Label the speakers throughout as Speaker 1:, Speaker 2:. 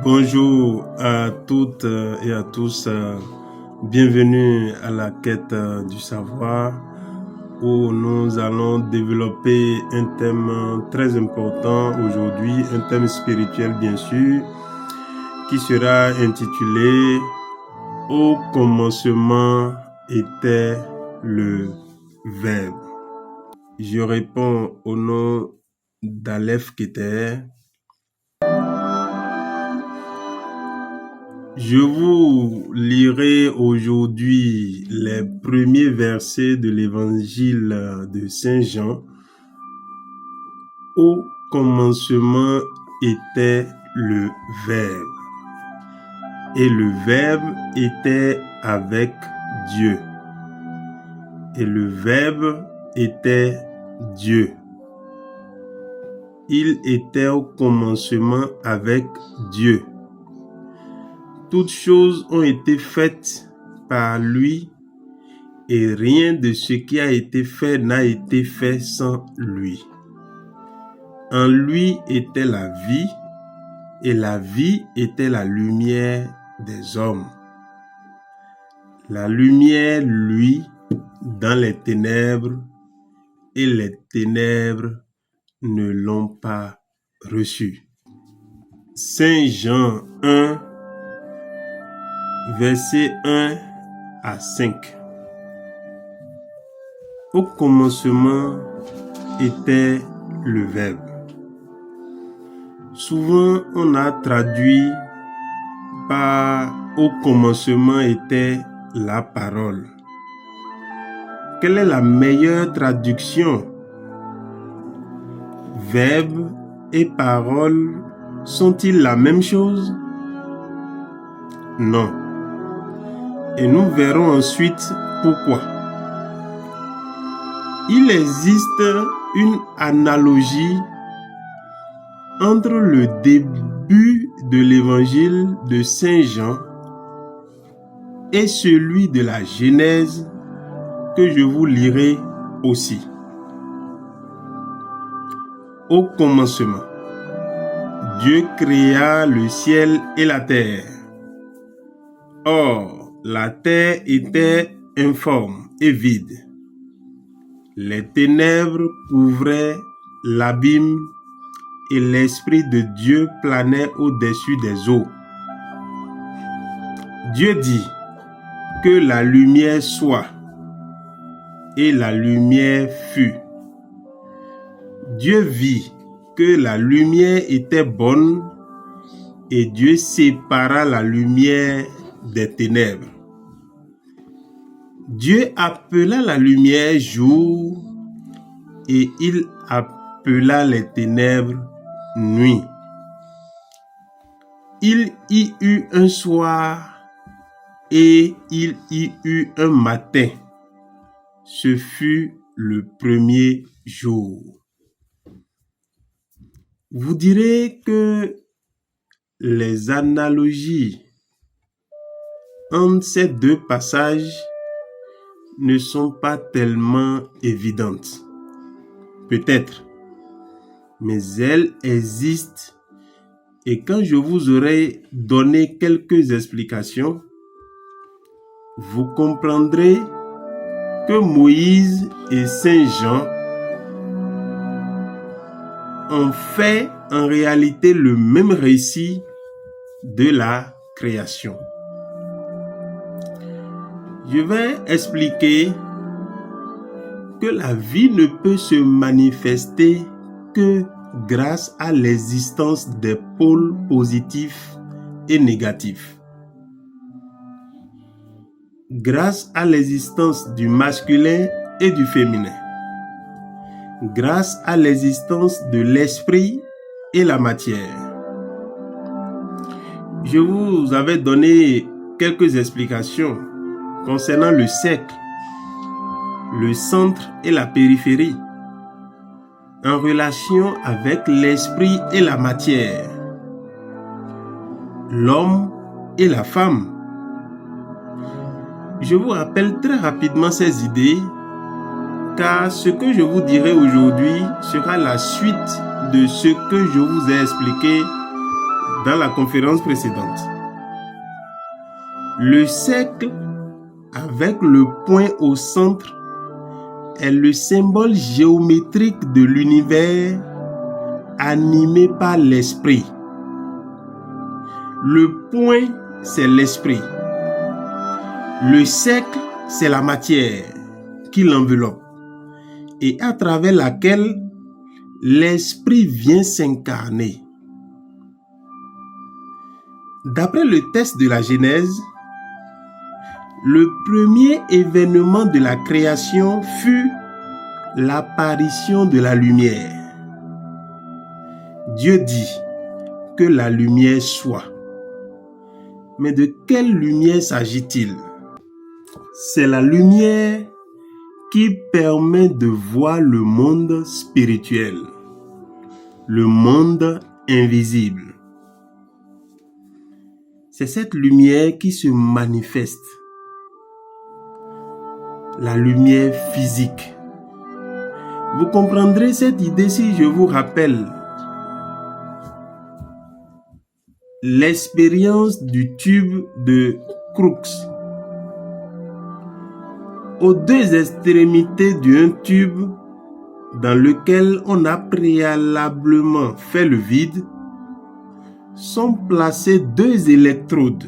Speaker 1: Bonjour à toutes et à tous. Bienvenue à la quête du savoir où nous allons développer un thème très important aujourd'hui, un thème spirituel bien sûr, qui sera intitulé « Au commencement était le Verbe ». Je réponds au nom d'Aleph Keter. Je vous lirai aujourd'hui les premiers versets de l'évangile de Saint Jean. Au commencement était le Verbe, et le Verbe était avec Dieu, et le Verbe était Dieu. Il était au commencement avec Dieu. Toutes choses ont été faites par lui et rien de ce qui a été fait n'a été fait sans lui. En lui était la vie et la vie était la lumière des hommes. La lumière, lui, dans les ténèbres et les ténèbres ne l'ont pas reçu. Saint Jean 1, versets 1 à 5. Au commencement était le Verbe. Souvent, on a traduit par « au commencement était la parole ». Quelle est la meilleure traduction? Verbe et parole sont-ils la même chose? Non. Et nous verrons ensuite pourquoi. Il existe une analogie entre le début de l'évangile de Saint Jean et celui de la Genèse que je vous lirai aussi. Au commencement, Dieu créa le ciel et la terre. Or, la terre était informe et vide. Les ténèbres couvraient l'abîme et l'Esprit de Dieu planait au-dessus des eaux. Dieu dit que la lumière soit, et la lumière fut. Dieu vit que la lumière était bonne et Dieu sépara la lumière des ténèbres. Dieu appela la lumière jour et il appela les ténèbres nuit. Il y eut un soir et il y eut un matin. Ce fut le premier jour. Vous direz que les analogies entre ces deux passages ne sont pas tellement évidentes. Peut-être, mais elles existent et quand je vous aurai donné quelques explications, vous comprendrez que Moïse et Saint Jean ont fait en réalité le même récit de la création. Je vais expliquer que la vie ne peut se manifester que grâce à l'existence des pôles positifs et négatifs. Grâce à l'existence du masculin et du féminin. Grâce à l'existence de l'esprit et la matière. Je vous avais donné quelques explications concernant le cercle, le centre et la périphérie, en relation avec l'esprit et la matière, l'homme et la femme. Je vous rappelle très rapidement ces idées, car ce que je vous dirai aujourd'hui sera la suite de ce que je vous ai expliqué dans la conférence précédente. Le cercle avec le point au centre est le symbole géométrique de l'univers animé par l'esprit. Le point, c'est l'esprit. Le cercle, c'est la matière qui l'enveloppe et à travers laquelle l'esprit vient s'incarner. D'après le texte de la Genèse, le premier événement de la création fut l'apparition de la lumière. Dieu dit que la lumière soit. Mais de quelle lumière s'agit-il? C'est la lumière qui permet de voir le monde spirituel, le monde invisible. C'est cette lumière qui se manifeste, la lumière physique. Vous comprendrez cette idée si je vous rappelle l'expérience du tube de Crookes. Aux deux extrémités d'un tube dans lequel on a préalablement fait le vide, sont placés deux électrodes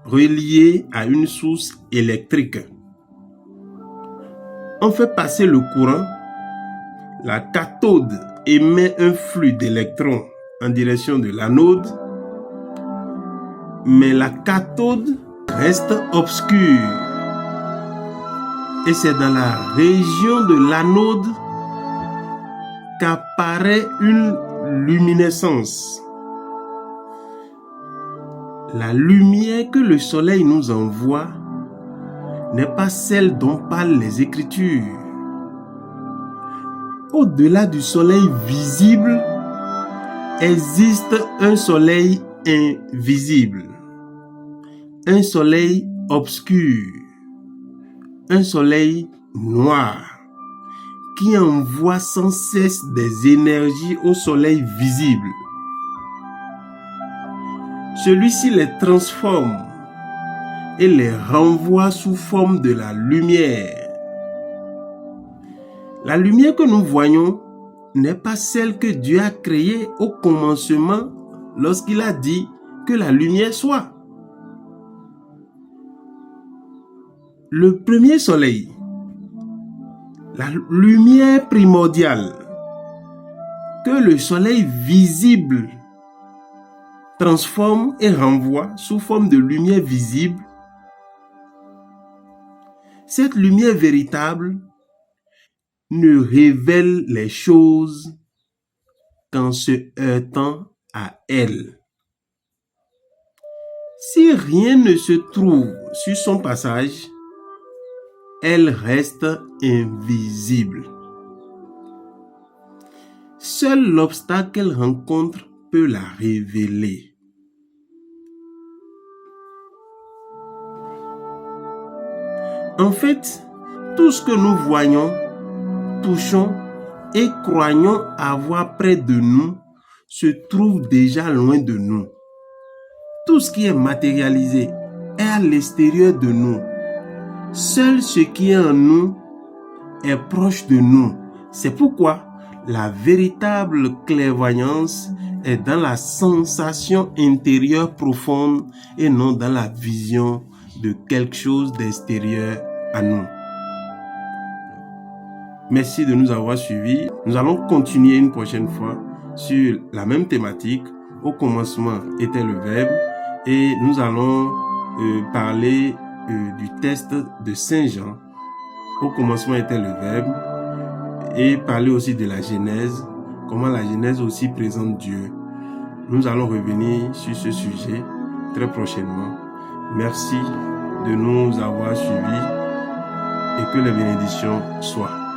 Speaker 1: reliées à une source électrique. On fait passer le courant, la cathode émet un flux d'électrons en direction de l'anode, mais la cathode reste obscure. Et c'est dans la région de l'anode qu'apparaît une luminescence. La lumière que le soleil nous envoie n'est pas celle dont parlent les Écritures. Au-delà du soleil visible, existe un soleil invisible, un soleil obscur, un soleil noir qui envoie sans cesse des énergies au soleil visible. Celui-ci les transforme et les renvoie sous forme de la lumière. La lumière que nous voyons n'est pas celle que Dieu a créée au commencement lorsqu'il a dit que la lumière soit. Le premier soleil, la lumière primordiale que le soleil visible transforme et renvoie sous forme de lumière visible, cette lumière véritable ne révèle les choses qu'en se heurtant à elle. Si rien ne se trouve sur son passage, elle reste invisible. Seul l'obstacle qu'elle rencontre peut la révéler. En fait, tout ce que nous voyons, touchons et croyons avoir près de nous se trouve déjà loin de nous. Tout ce qui est matérialisé est à l'extérieur de nous. Seul ce qui est en nous est proche de nous. C'est pourquoi la véritable clairvoyance est dans la sensation intérieure profonde et non dans la vision de quelque chose d'extérieur à nous. Merci de nous avoir suivis. Nous allons continuer une prochaine fois sur la même thématique. Au commencement était le Verbe et nous allons parler du texte de Saint Jean. Au commencement était le Verbe et parler aussi de la Genèse, comment la Genèse aussi présente Dieu. Nous allons revenir sur ce sujet très prochainement. Merci de nous avoir suivis et que les bénédictions soient.